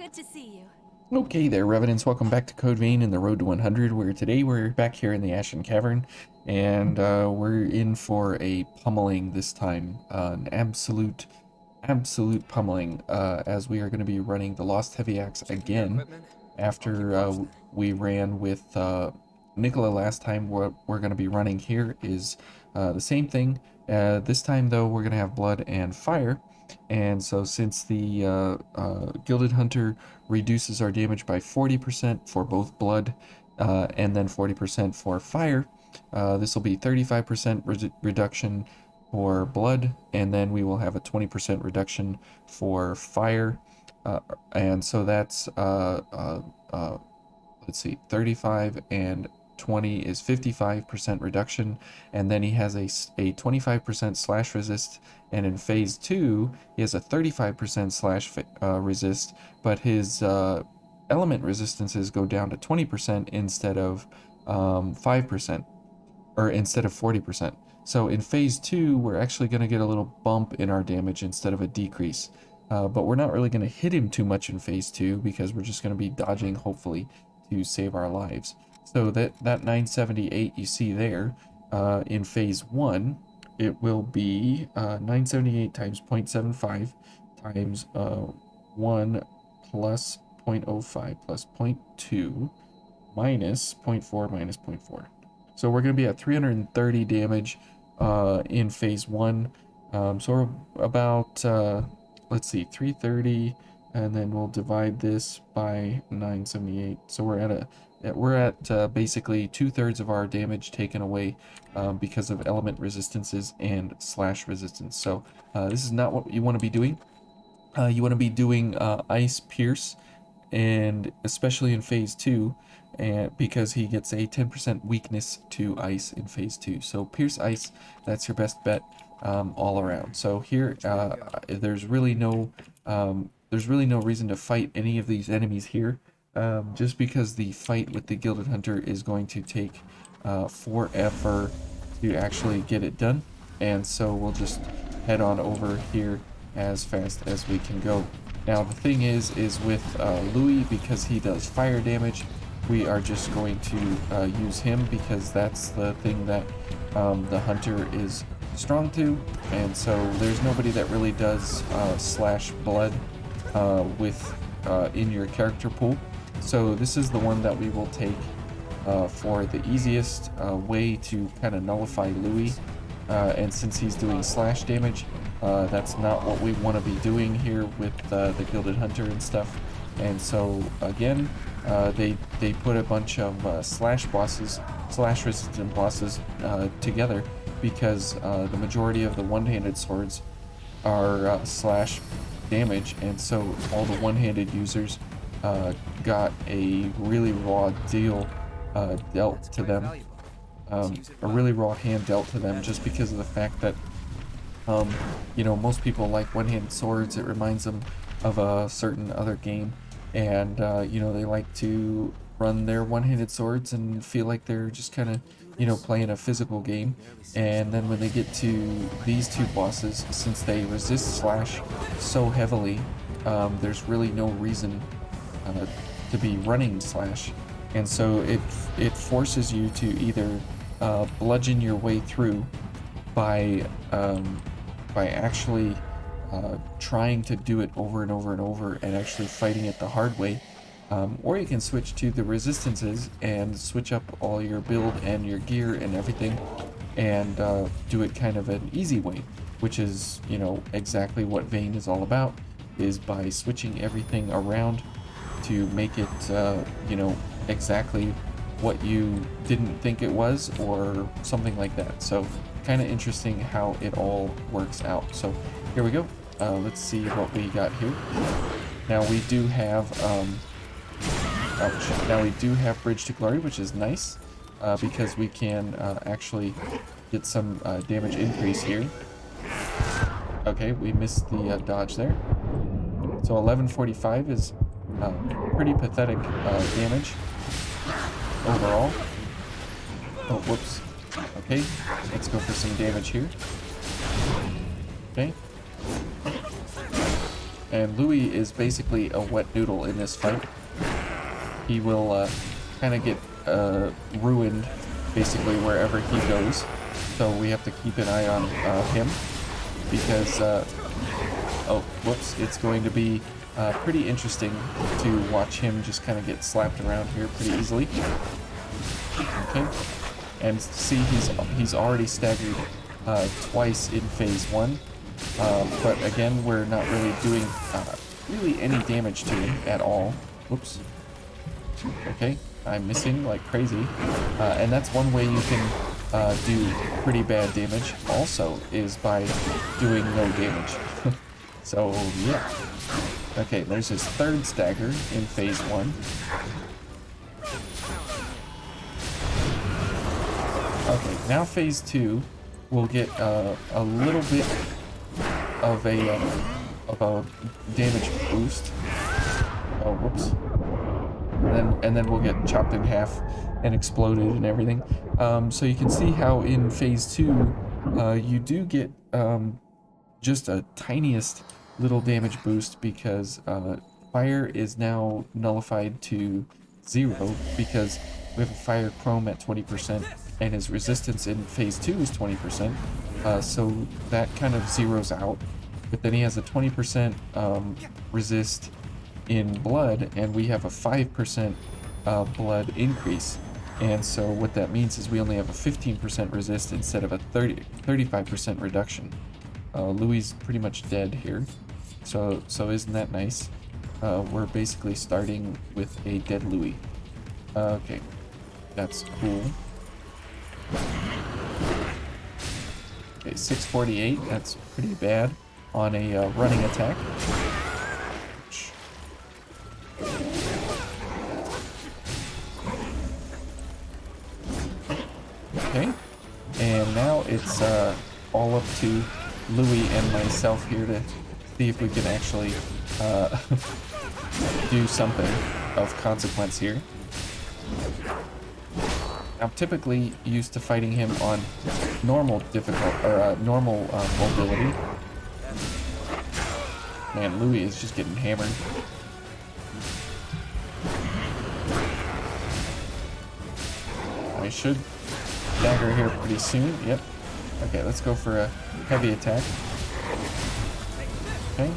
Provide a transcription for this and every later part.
Good to see you. Okay there, Revenants. Welcome back to Code Vein in the Road to 100, where today we're back here in the Ashen Cavern, and we're in for a pummeling this time. An absolute pummeling, as we are going to be running the Lost Heavy Axe again, after we ran with Nicola last time. What we're going to be running here is the same thing. This time, though, we're going to have Blood and Fire. And so since the Gilded Hunter reduces our damage by 40% for both blood and then 40% for fire, this will be 35% reduction for blood, and then we will have a 20% reduction for fire. And so that's, let's see, 35 and 20 is 55% reduction, and then he has a 25% slash resist, and in phase 2 he has a 35% slash resist, but his element resistances go down to 20% instead of 5%, or instead of 40%. So in phase 2 we're actually going to get a little bump in our damage instead of a decrease, but we're not really going to hit him too much in phase 2 because we're just going to be dodging, hopefully, to save our lives. So that 978 you see there, in phase 1, it will be 978 times 0.75 times 1 plus 0.05 plus 0.2 minus 0.4 minus 0.4. So we're going to be at 330 damage in phase 1. So we're about, let's see, 330, and then we'll divide this by 978. So we're at basically 2/3 of our damage taken away because of element resistances and slash resistance. So this is not what you want to be doing. You want to be doing Ice Pierce, and especially in phase 2, and because he gets a 10% weakness to ice in phase 2. So Pierce Ice, that's your best bet all around. So here, there's really no reason to fight any of these enemies here, just because the fight with the Gilded Hunter is going to take forever to actually get it done, and so we'll just head on over here as fast as we can go. Now the thing is with Louis, because he does fire damage, we are just going to use him because that's the thing that the hunter is strong to, and so there's nobody that really does slash blood with in your character pool. So this is the one that we will take for the easiest way to kind of nullify Louis, and since he's doing slash damage, that's not what we want to be doing here with the Gilded Hunter and stuff. And so again, they put a bunch of slash resistant bosses together because the majority of the one-handed swords are slash damage, and so all the one-handed users got a really raw deal dealt to them, a really raw hand dealt to them, just because of the fact that you know, most people like one-handed swords. It reminds them of a certain other game, and you know, they like to run their one-handed swords and feel like they're just kind of, you know, playing a physical game. And then when they get to these two bosses, since they resist slash so heavily, there's really no reason to be running slash, and so it forces you to either bludgeon your way through by actually trying to do it over and over and over and actually fighting it the hard way, or you can switch to the resistances and switch up all your build and your gear and everything, and do it kind of an easy way, which is, you know, exactly what Vayne is all about, is by switching everything around to make it you know, exactly what you didn't think it was, or something like that. So kind of interesting how it all works out. So here we go. Let's see what we got here. Now we do have now we do have Bridge to Glory, which is nice, because we can actually get some damage increase here. Okay, we missed the dodge there. So 1145 is pretty pathetic damage overall. Oh, whoops. Okay, let's go for some damage here. Okay. And Louis is basically a wet noodle in this fight. He will kind of get ruined basically wherever he goes. So we have to keep an eye on him because, oh, whoops, it's going to be pretty interesting to watch him just kind of get slapped around here pretty easily. Okay, and see he's already staggered twice in phase 1. But again, we're not really doing really any damage to him at all. Whoops. Okay, I'm missing like crazy. And that's one way you can do pretty bad damage also, is by doing no damage. So, yeah. Okay, there's his third stagger in phase 1. Okay, now phase 2, we'll get a little bit of a damage boost. Oh, whoops. And then we'll get chopped in half and exploded and everything. So you can see how in phase 2, you do get just a tiniest little damage boost because fire is now nullified to 0 because we have a fire chrome at 20% and his resistance in phase 2 is 20%. So that kind of zeroes out. But then he has a 20% resist in blood, and we have a 5% blood increase. And so what that means is we only have a 15% resist instead of a 35% reduction. Louis is pretty much dead here. So isn't that nice? We're basically starting with a dead Louis. Okay, that's cool. Okay, 648, that's pretty bad on a running attack. Okay, and now it's all up to Louis and myself here to see if we can actually do something of consequence here. I'm typically used to fighting him on normal normal mobility. Man, Louis is just getting hammered. I should dagger here pretty soon. Yep. Okay, let's go for a heavy attack. Okay.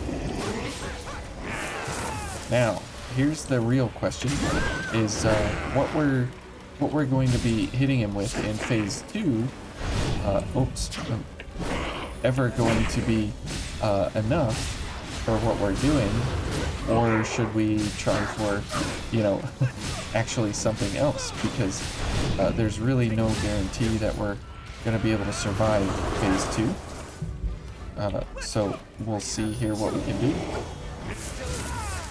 Now, here's the real question: is what we're going to be hitting him with in phase 2? Ever going to be enough for what we're doing, or should we try for, actually something else? Because there's really no guarantee that we're going to be able to survive phase 2. So we'll see here what we can do.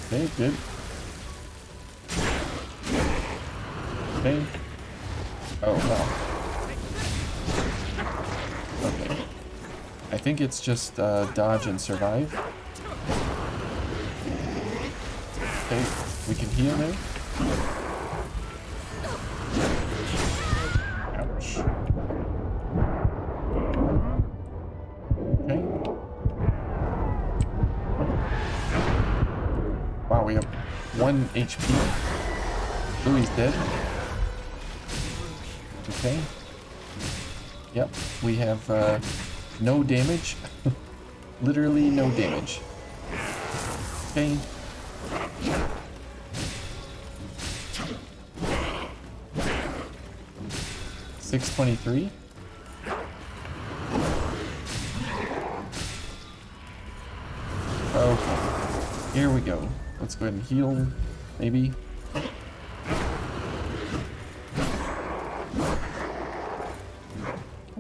Okay, good. Okay. Oh, wow. Okay. I think it's just dodge and survive. Okay, we can heal there. Ouch. Okay. Wow, we have 1 HP. Louis dead. Okay. Yep, we have no damage. Literally no damage. Okay. $623. Okay. Here we go. Let's go ahead and heal, maybe.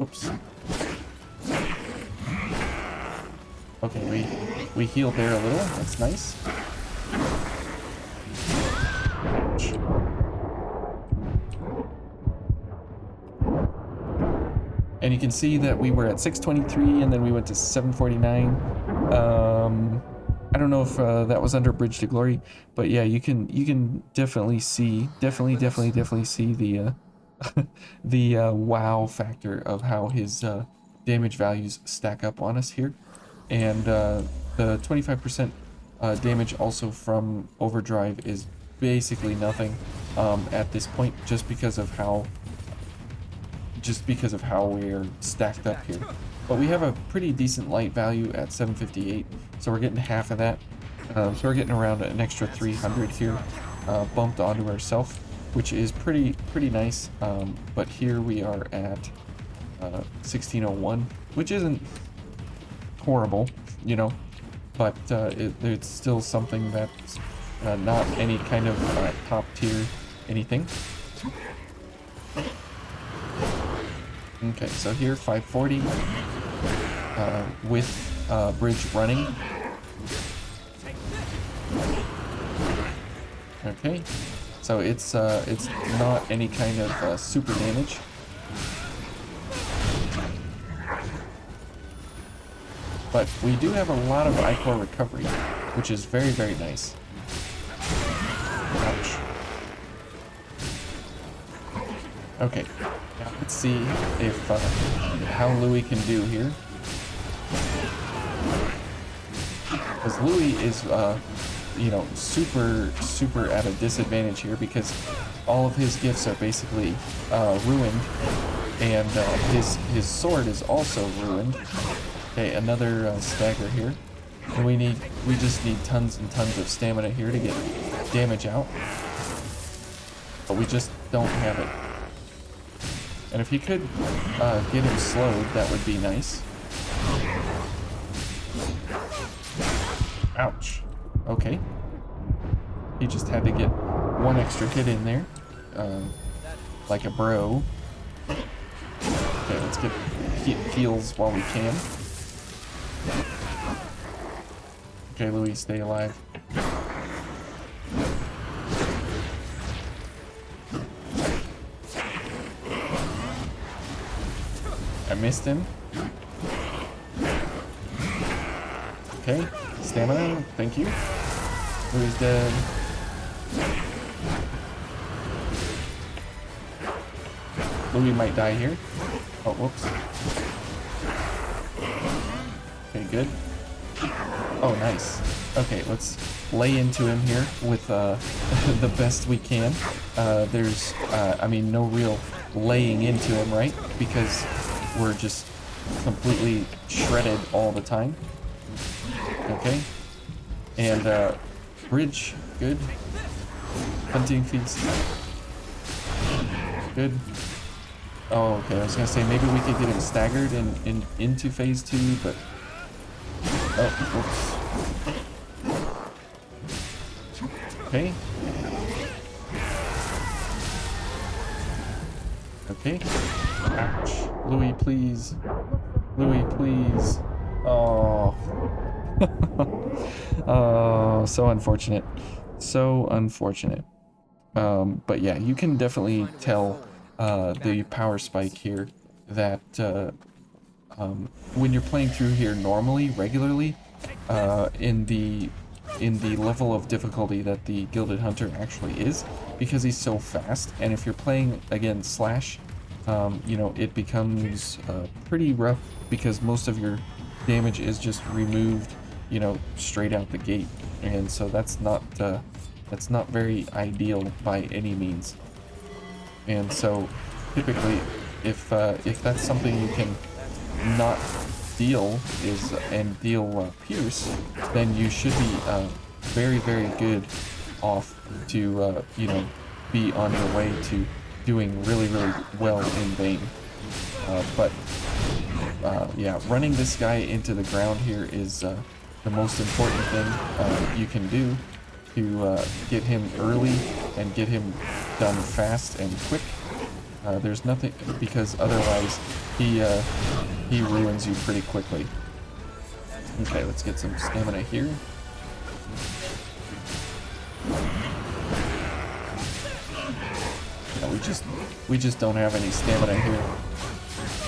Oops. Okay, we healed there a little. That's nice. Ouch. And you can see that we were at 623 and then we went to 749. I don't know if that was under Bridge to Glory, but yeah, you can definitely see the the wow factor of how his damage values stack up on us here. And the 25% Damage also from overdrive is basically nothing at this point, just because of how we're stacked up here. But we have a pretty decent light value at 758, so we're getting half of that. So we're getting around an extra 300 here, bumped onto ourselves, which is pretty nice. But here we are at 1601, which isn't horrible, you know, but it's still something that's not any kind of top tier anything. Okay, so here 540 with bridge running. Okay, so it's not any kind of super damage. But we do have a lot of I-core recovery, which is very nice. Ouch. Okay, now let's see if how Louis can do here. Because Louis is, you know, super at a disadvantage here because all of his gifts are basically ruined, and his sword is also ruined. Okay, another stagger here. And we just need tons and tons of stamina here to get damage out. But we just don't have it. And if he could get him slowed, that would be nice. Ouch. Okay. He just had to get one extra hit in there. Like a bro. Okay, let's get heals while we can. Okay, Louis, stay alive. I missed him. Okay, stamina, thank you. Louis dead. Louis might die here. Oh, whoops. Okay, good. Oh, nice. Okay, let's lay into him here with the best we can. There's, I mean, no real laying into him, right? Because we're just completely shredded all the time. Okay. And, bridge, good. Hunting feast. Good. Oh, okay, I was gonna say maybe we could get him staggered into phase 2, but... Oh, whoops. Okay. Okay. Ouch. Louis, please. Louis, please. Oh. Oh, so unfortunate. So unfortunate. But yeah, you can definitely tell the power spike here that when you're playing through here normally, regularly, in the level of difficulty that the Gilded Hunter actually is, because he's so fast, and if you're playing against Slash, you know, it becomes pretty rough because most of your damage is just removed, you know, straight out the gate, and so that's not very ideal by any means. And so typically, if that's something you can not deal deal Pierce, then you should be very good off to you know, be on your way to doing really well in Vayne. But yeah, running this guy into the ground here is the most important thing you can do to get him early and get him done fast and quick. There's nothing, because otherwise he ruins you pretty quickly. Okay, let's get some stamina here. Yeah, we just don't have any stamina here,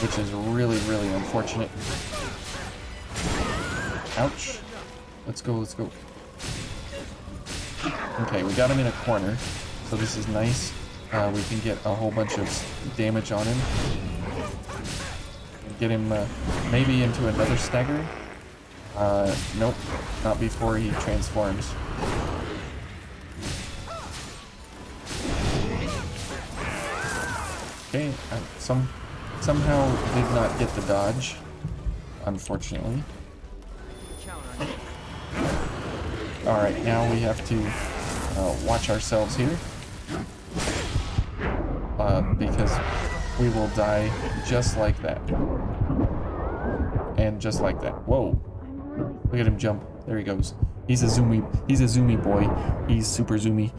which is really unfortunate. Ouch. Let's go. Okay, we got him in a corner, so this is nice. We can get a whole bunch of damage on him. Get him maybe into another stagger. Nope, not before he transforms. Okay, somehow did not get the dodge, unfortunately. Alright, now we have to watch ourselves here. Because we will die just like that. And just like that. Whoa. Look at him jump. There he goes. He's a zoomy boy. He's super zoomy.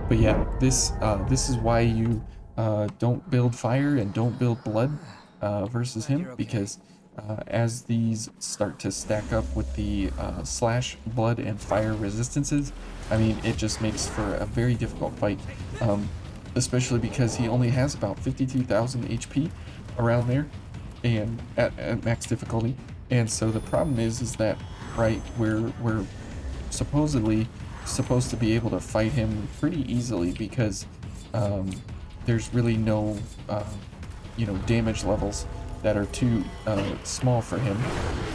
But yeah, this is why you don't build fire and don't build blood versus him, because as these start to stack up with the slash, blood, and fire resistances, I mean, it just makes for a very difficult fight, especially because he only has about 52,000 HP around there, and at max difficulty. And so the problem is that, right, we're supposedly supposed to be able to fight him pretty easily because there's really no damage levels that are too small for him.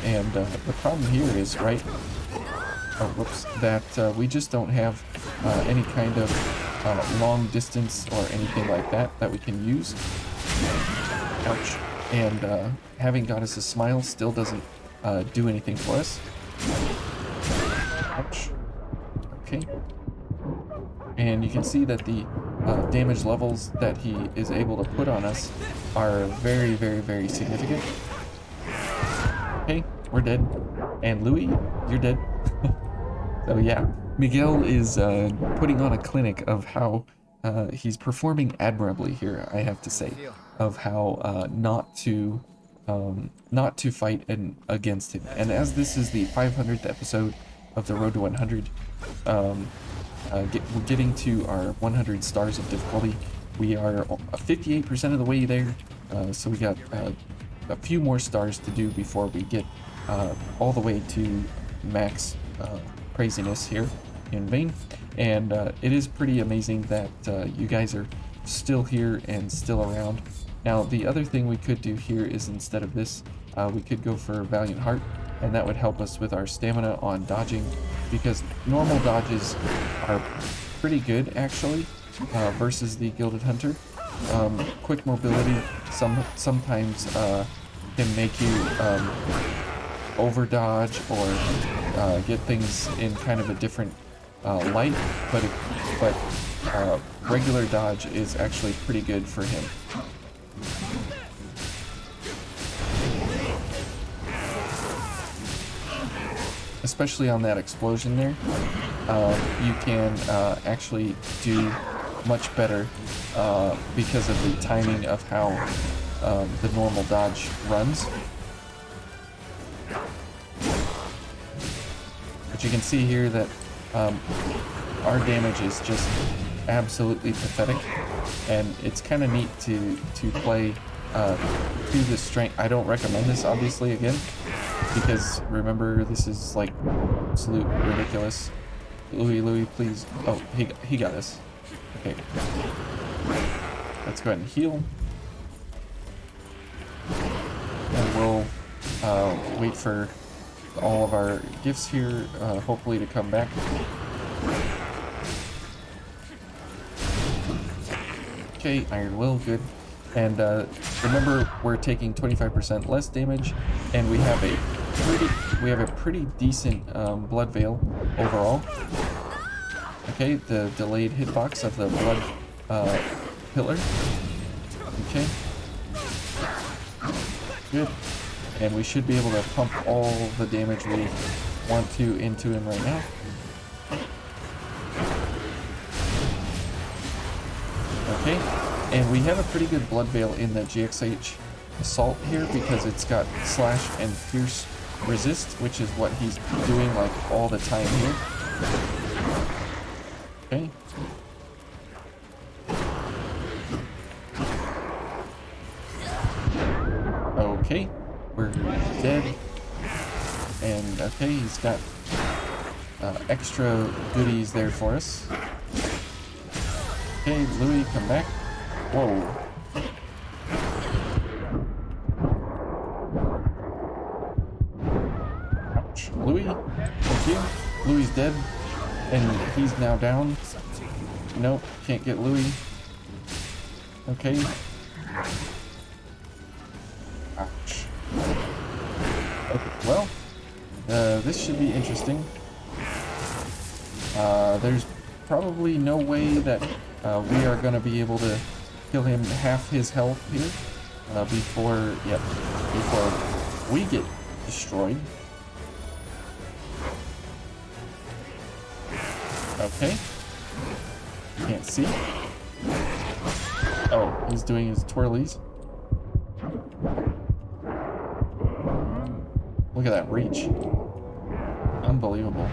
And the problem here is, right, that we just don't have any kind of long distance or anything like that we can use. Ouch. And having Goddess's Smile still doesn't do anything for us. Ouch. Okay. And you can see that the damage levels that he is able to put on us are very, very, very significant. Okay, we're dead. And Louis, you're dead. So yeah, Miguel is putting on a clinic of how he's performing admirably here, I have to say, of how not to fight against him. And as this is the 500th episode of the Road to 100, we're getting to our 100 stars of difficulty. We are 58% of the way there, so we got a few more stars to do before we get all the way to max craziness here in Vane. And it is pretty amazing that you guys are still here and still around. Now, the other thing we could do here is, instead of this, we could go for Valiant Heart, and that would help us with our stamina on dodging, because normal dodges are pretty good, actually, versus the Gilded Hunter. Quick mobility sometimes can make you over dodge or get things in kind of a different light, but regular dodge is actually pretty good for him. Especially on that explosion there, you can actually do much better because of the timing of how the normal dodge runs. But you can see here that our damage is just absolutely pathetic, and it's kind of neat to play to the strength. I don't recommend this, obviously, again, because remember, this is like absolute ridiculous. Louis, please. Oh, he got us. Okay. Let's go ahead and heal. And we'll wait for all of our gifts here, hopefully, to come back. Okay, Iron Will, good. And remember, we're taking 25% less damage, and we have a pretty decent blood veil overall. Okay, the delayed hitbox of the blood pillar. Okay, good. And we should be able to pump all the damage we want to into him right now. Okay, and we have a pretty good blood veil in the GXH Assault here, because it's got slash and pierce resist, which is what he's doing like all the time here. Okay. Okay, we're dead. And okay, he's got extra goodies there for us. Okay, Louis, come back. Whoa. Louis dead, and he's now down. Nope, can't get Louis. Okay. Ouch. Okay, well, this should be interesting. There's probably no way that we are going to be able to kill him half his health here before we get destroyed. Okay. Can't see. Oh, he's doing his twirlies. Look at that reach. Unbelievable.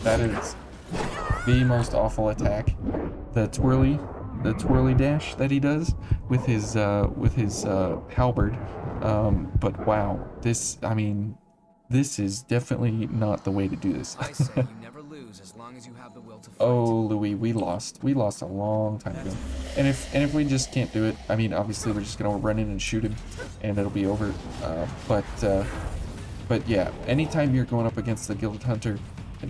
That is the most awful attack. The twirly dash that he does with his halberd. But wow, this is definitely not the way to do this. I say you never lose as long as you have the will to fight. Oh, Louis, we lost a long time ago. And if we just can't do it, I mean, obviously we're just gonna run in and shoot him, and it'll be over. But yeah, anytime you're going up against the Gilded Hunter,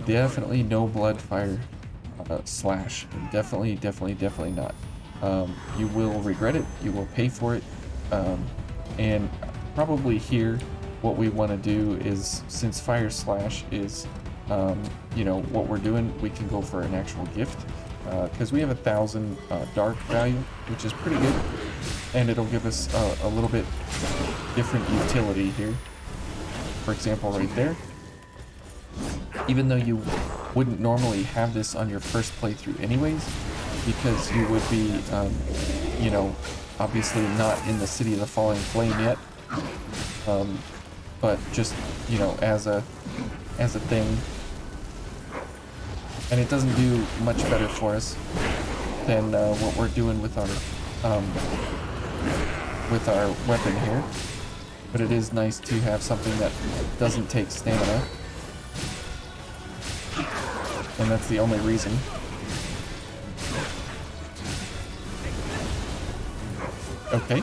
definitely no blood fire slash. Definitely not. You will regret it. You will pay for it. And probably here, what we want to do is, since fire slash is, what we're doing, we can go for an actual gift, because we have 1,000 dark value, which is pretty good, and it'll give us a little bit different utility here. For example, right there, even though you wouldn't normally have this on your first playthrough anyways, because you would be, obviously not in the City of the Falling Flame yet, but just, as a thing. And it doesn't do much better for us than what we're doing with our weapon here. But it is nice to have something that doesn't take stamina. And that's the only reason. Okay.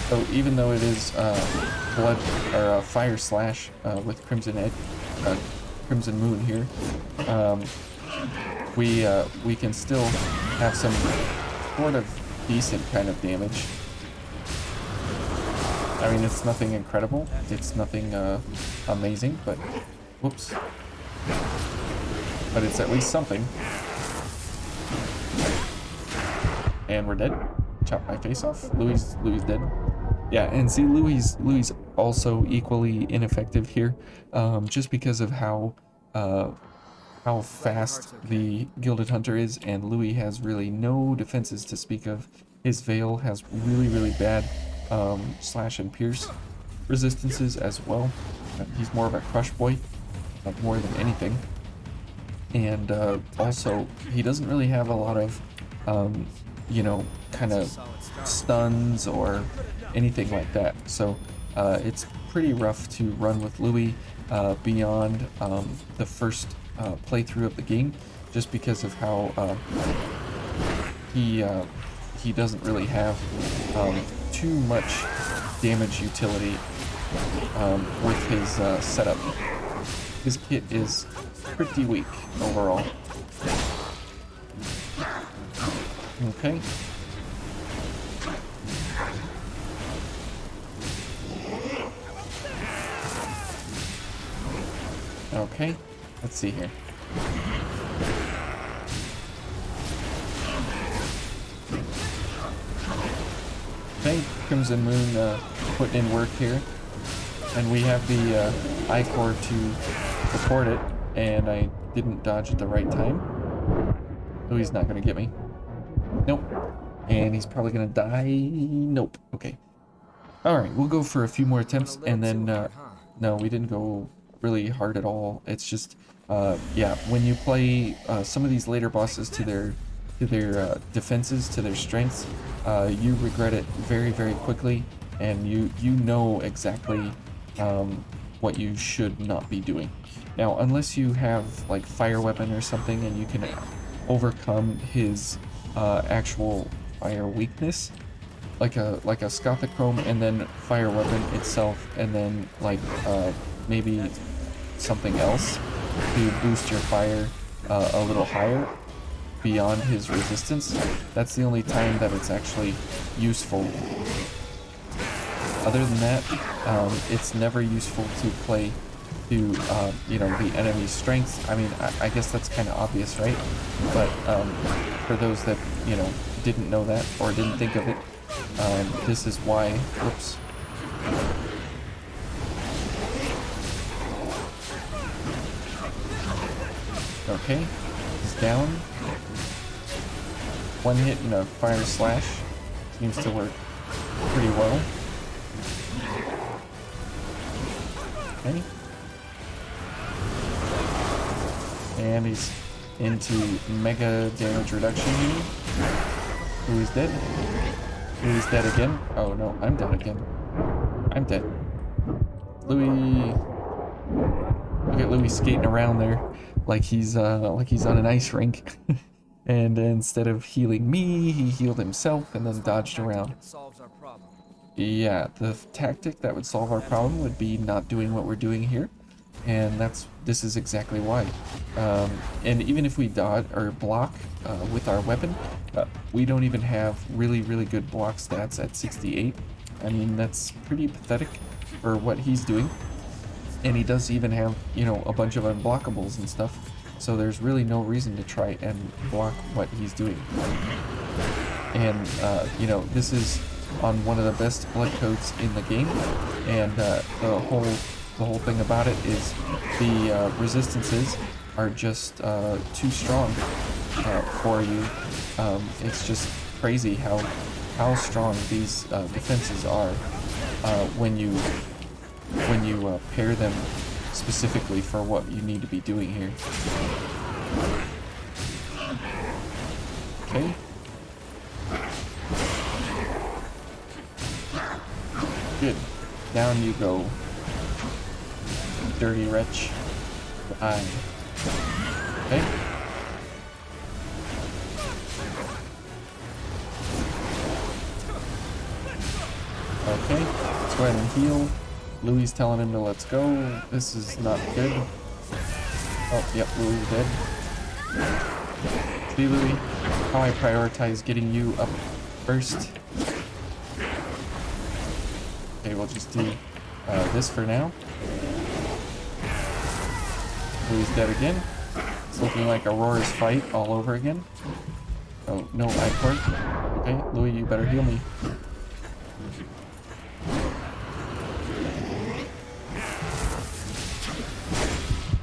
So even though it is blood or fire slash with Crimson Moon here, we can still have some sort of decent kind of damage. I mean, it's nothing incredible, it's nothing amazing, but whoops. But it's at least something. And we're dead. Chop my face off. Louis dead. Yeah, and see, Louis also equally ineffective here, just because of how fast the Gilded Hunter is, and Louis has really no defenses to speak of. His Veil has really bad slash and pierce resistances as well. He's more of a crush boy, more than anything. And also, he doesn't really have a lot of, kind of stuns or anything like that. So it's pretty rough to run with Louis beyond the first playthrough of the game, just because of how he doesn't really have too much damage utility with his setup. His kit is pretty weak overall. Okay. Okay, let's see here. Okay, Crimson Moon putting in work here. And we have the I-Core to support it, and I didn't dodge at the right time. Oh, he's not gonna get me. Nope. And he's probably gonna die. Nope. Okay. Alright, we'll go for a few more attempts, and then, no, we didn't go really hard at all. It's just, yeah, when you play some of these later bosses to their defenses, to their strengths, you regret it very quickly, and you know exactly what you should not be doing. Now, unless you have like fire weapon or something, and you can overcome his actual fire weakness, like a Scothichrome and then fire weapon itself, and then like maybe something else to boost your fire a little higher beyond his resistance. That's the only time that it's actually useful. Other than that, it's never useful to play to you know, the enemy's strengths. I mean, I guess that's kind of obvious, right? But for those that, you know, didn't know that or didn't think of it, this is why. Whoops. Okay, he's down. One hit and a fire slash seems to work pretty well. Okay. And he's into mega damage reduction here. Louis dead. Louis dead again. Oh no, I'm dead again. I'm dead. Louis. Look at Louis skating around there like he's on an ice rink. And instead of healing me, he healed himself and then dodged around. Yeah, the tactic that would solve our problem would be not doing what we're doing here. And this is exactly why. And even if we dodge or block with our weapon, we don't even have really good block stats at 68. I mean, that's pretty pathetic for what he's doing. And he does even have, you know, a bunch of unblockables and stuff. So there's really no reason to try and block what he's doing. And, you know, this is on one of the best blood codes in the game. And the whole thing about it is the resistances are just too strong for you. It's just crazy how strong these defenses are when you pair them specifically for what you need to be doing here. Okay. Good. Down you go. Dirty wretch. Okay. Okay. Let's go ahead and heal. Louis telling him to let's go. This is not good. Oh, yep, Louis is dead. See, Louis, how I prioritize getting you up first. Okay, we'll just do this for now. Louis dead again. It's looking like a Aurora's fight all over again. Oh, no, I port. Okay, Louis, you better heal me.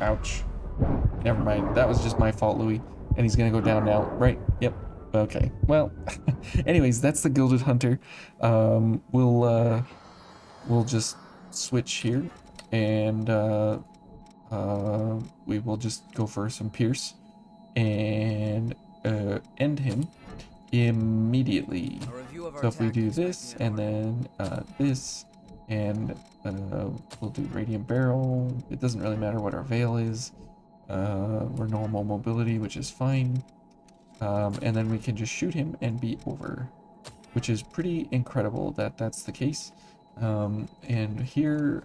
Ouch. Never mind. That was just my fault, Louis. And he's gonna go down now. Right? Yep. Okay. Well, anyways, that's the Gilded Hunter. We'll just switch here, and we will just go for some Pierce and end him immediately. So if we do this, and then this, and we'll do Radiant Barrel. It doesn't really matter what our Veil is. We're normal mobility, which is fine. And then we can just shoot him and be over, which is pretty incredible that that's the case. And here,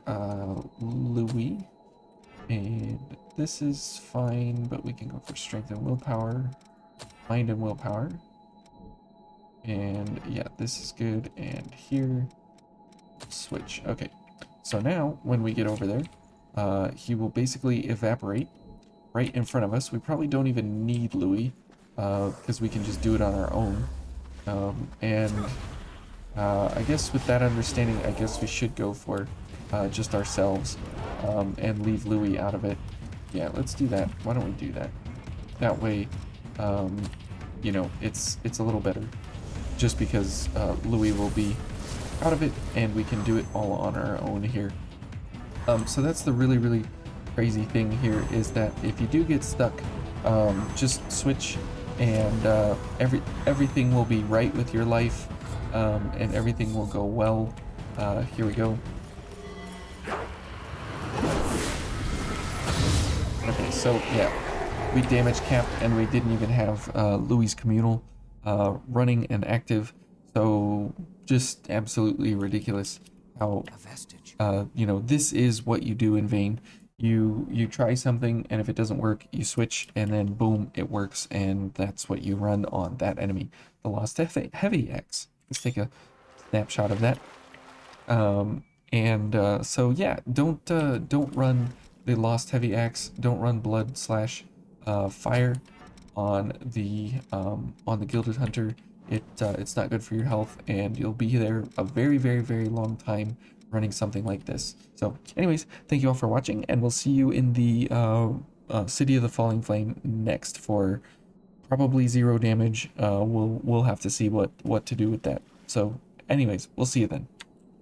Louis, and this is fine, but we can go for Strength and Willpower, Mind and Willpower. And yeah, this is good. And here, switch. Okay, so now when we get over there, he will basically evaporate right in front of us. We probably don't even need Louis, because we can just do it on our own. I guess with that understanding, I guess we should go for just ourselves, and leave Louis out of it. Yeah, let's do that. Why don't we do that? That way, you know, it's a little better, just because Louis will be out of it, and we can do it all on our own here. So that's the really crazy thing here, is that if you do get stuck, just switch, and everything will be right with your life, and everything will go well. Here we go. Okay, so yeah, we damage capped, and we didn't even have Louis' communal running and active. So just absolutely ridiculous how A vestige. you know, this is what you do in Vayne. You try something, and if it doesn't work, you switch, and then boom, it works, and that's what you run on that enemy. The Lost Heavy Axe. Let's take a snapshot of that. And so yeah, don't run the Lost Heavy Axe. Don't run Blood slash Fire on the Gilded Hunter. It's not good for your health, and you'll be there a very, very, very long time running something like this. So, anyways, thank you all for watching, and we'll see you in the City of the Falling Flame next for probably 0 damage. We'll have to see what to do with that. So, anyways, we'll see you then.